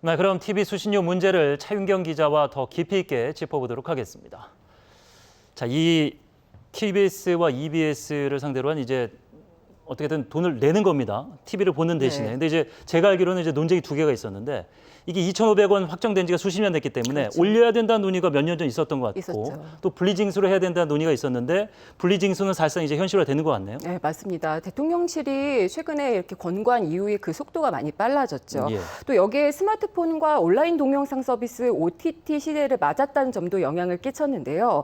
네, 그럼 TV 수신료 문제를 차윤경 기자와 더 깊이 있게 짚어보도록 하겠습니다. 자, 이 KBS와 EBS를 상대로 한 이제 어떻게든 돈을 내는 겁니다. TV를 보는 대신에. 네. 근데 이제 제가 알기로는 이제 논쟁이 두 개가 있었는데 이게 2,500원 확정된 지가 수십 년 됐기 때문에 그렇죠. 올려야 된다는 논의가 몇 년 전 있었던 것 같고 있었죠. 또 분리징수를 해야 된다는 논의가 있었는데 분리징수는 사실상 이제 현실화되는 것 같네요. 네, 맞습니다. 대통령실이 최근에 이렇게 권고한 이후에 그 속도가 많이 빨라졌죠. 예. 또 여기에 스마트폰과 온라인 동영상 서비스 OTT 시대를 맞았다는 점도 영향을 끼쳤는데요.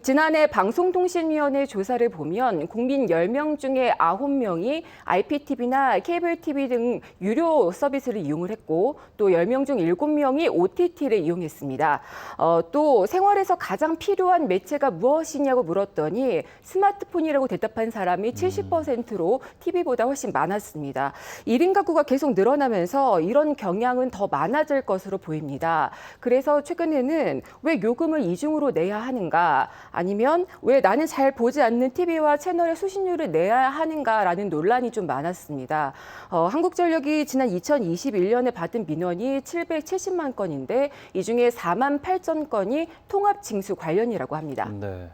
지난해 방송통신위원회 조사를 보면 국민 10명 중에 9명이 IPTV나 케이블 TV 등 유료 서비스를 이용을 했고 또 10명 중 7명이 OTT를 이용했습니다. 또 생활에서 가장 필요한 매체가 무엇이냐고 물었더니 스마트폰이라고 대답한 사람이 70%로 TV보다 훨씬 많았습니다. 1인 가구가 계속 늘어나면서 이런 경향은 더 많아질 것으로 보입니다. 그래서 최근에는 왜 요금을 이중으로 내야 하는가 아니면 왜 나는 잘 보지 않는 TV와 채널의 수신료를 내야 하는가라는 논란이 좀 많았습니다. 한국전력이 지난 2021년에 받은 민원이 770만 건인데 이 중에 4만 8천 건이 통합징수 관련이라고 합니다. 네.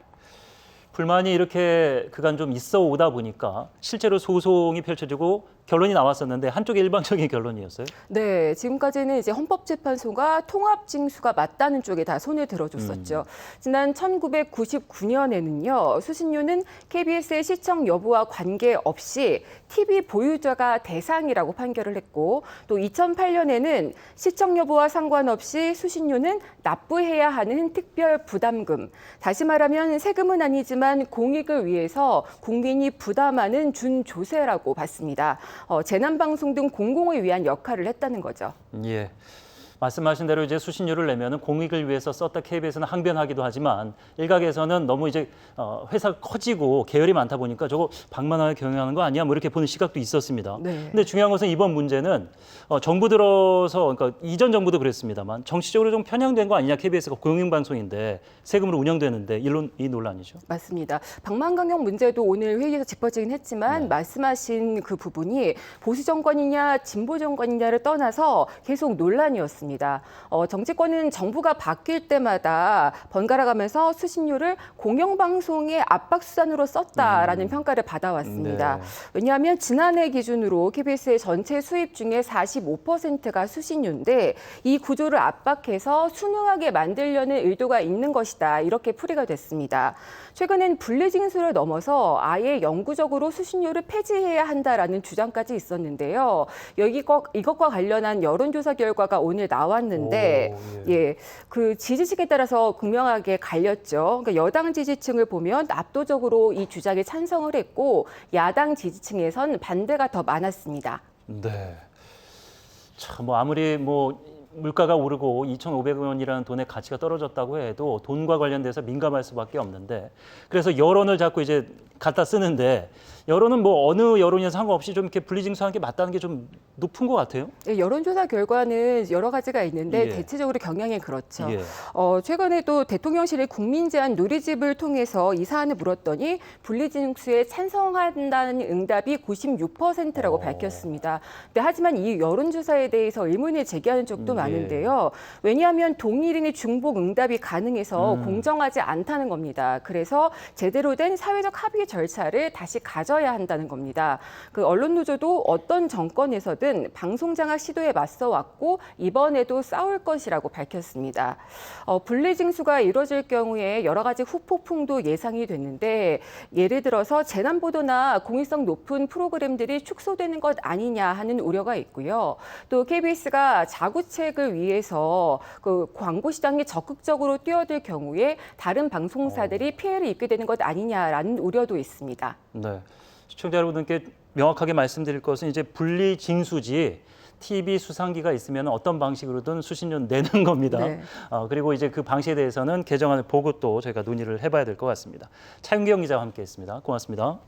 불만이 이렇게 그간 좀 있어 오다 보니까 실제로 소송이 펼쳐지고 결론이 나왔었는데 한쪽의 일방적인 결론이었어요? 네, 지금까지는 이제 헌법재판소가 통합징수가 맞다는 쪽에 다 손을 들어줬었죠. 지난 1999년에는요, 수신료는 KBS의 시청 여부와 관계없이 TV 보유자가 대상이라고 판결을 했고, 또 2008년에는 시청 여부와 상관없이 수신료는 납부해야 하는 특별 부담금. 다시 말하면 세금은 아니지만 공익을 위해서 국민이 부담하는 준조세라고 봤습니다. 재난방송 등 공공을 위한 역할을 했다는 거죠. 예. 말씀하신 대로 이제 수신료를 내면은 공익을 위해서 썼다 KBS는 항변하기도 하지만 일각에서는 너무 이제 회사가 커지고 계열이 많다 보니까 저거 방만하게 경영하는 거 아니야? 뭐 이렇게 보는 시각도 있었습니다. 네. 근데 중요한 것은 이번 문제는 정부 들어서 그러니까 이전 정부도 그랬습니다만 정치적으로 좀 편향된 거 아니냐? KBS가 공영방송인데 세금으로 운영되는데 이 논란이죠. 맞습니다. 방만강경 문제도 오늘 회의에서 짚어지긴 했지만 네. 말씀하신 그 부분이 보수 정권이냐 진보 정권이냐를 떠나서 계속 논란이었습니다. 정치권은 정부가 바뀔 때마다 번갈아가면서 수신료를 공영방송의 압박수단으로 썼다라는 평가를 받아왔습니다. 네. 왜냐하면 지난해 기준으로 KBS의 전체 수입 중에 45%가 수신료인데 이 구조를 압박해서 순응하게 만들려는 의도가 있는 것이다. 이렇게 풀이가 됐습니다. 최근엔 분리징수를 넘어서 아예 영구적으로 수신료를 폐지해야 한다라는 주장까지 있었는데요. 이것과 관련한 여론조사 결과가 오늘 나왔는데 그 지지층에 따라서 극명하게 갈렸죠. 그러니까 여당 지지층을 보면 압도적으로 이 주장에 찬성을 했고 야당 지지층에선 반대가 더 많았습니다. 네. 참 뭐 아무리 뭐 물가가 오르고 2,500원이라는 돈의 가치가 떨어졌다고 해도 돈과 관련돼서 민감할 수밖에 없는데 그래서 여론을 자꾸 이제 갖다 쓰는데 여론은 뭐 어느 여론이나 상관없이 좀 이렇게 분리징수하는 게 맞다는 게 좀 높은 것 같아요. 네, 여론조사 결과는 여러 가지가 있는데 예. 대체적으로 경향이 그렇죠. 예. 최근에 또 대통령실의 국민제안 누리집을 통해서 이 사안을 물었더니 분리징수에 찬성한다는 응답이 96%라고 밝혔습니다. 근데 하지만 이 여론조사에 대해서 의문을 제기하는 쪽도 많은데요. 왜냐하면 동일인의 중복 응답이 가능해서 공정하지 않다는 겁니다. 그래서 제대로 된 사회적 합의 절차를 다시 가져야 한다는 겁니다. 그 언론노조도 어떤 정권에서든 방송장악 시도에 맞서왔고 이번에도 싸울 것이라고 밝혔습니다. 분리징수가 이루어질 경우에 여러 가지 후폭풍도 예상이 됐는데 예를 들어서 재난보도나 공익성 높은 프로그램들이 축소되는 것 아니냐 하는 우려가 있고요. 또 KBS가 자구책을 위해서 그 광고 시장에 적극적으로 뛰어들 경우에 다른 방송사들이 피해를 입게 되는 것 아니냐라는 우려도 있습니다. 네. 시청자 여러분께 명확하게 말씀드릴 것은 이제 분리징수지 TV 수상기가 있으면 어떤 방식으로든 수신료 내는 겁니다. 네. 그리고 이제 그 방식에 대해서는 개정안을 보고 또 저희가 논의를 해봐야 될 것 같습니다. 차윤경 기자와 함께했습니다. 고맙습니다.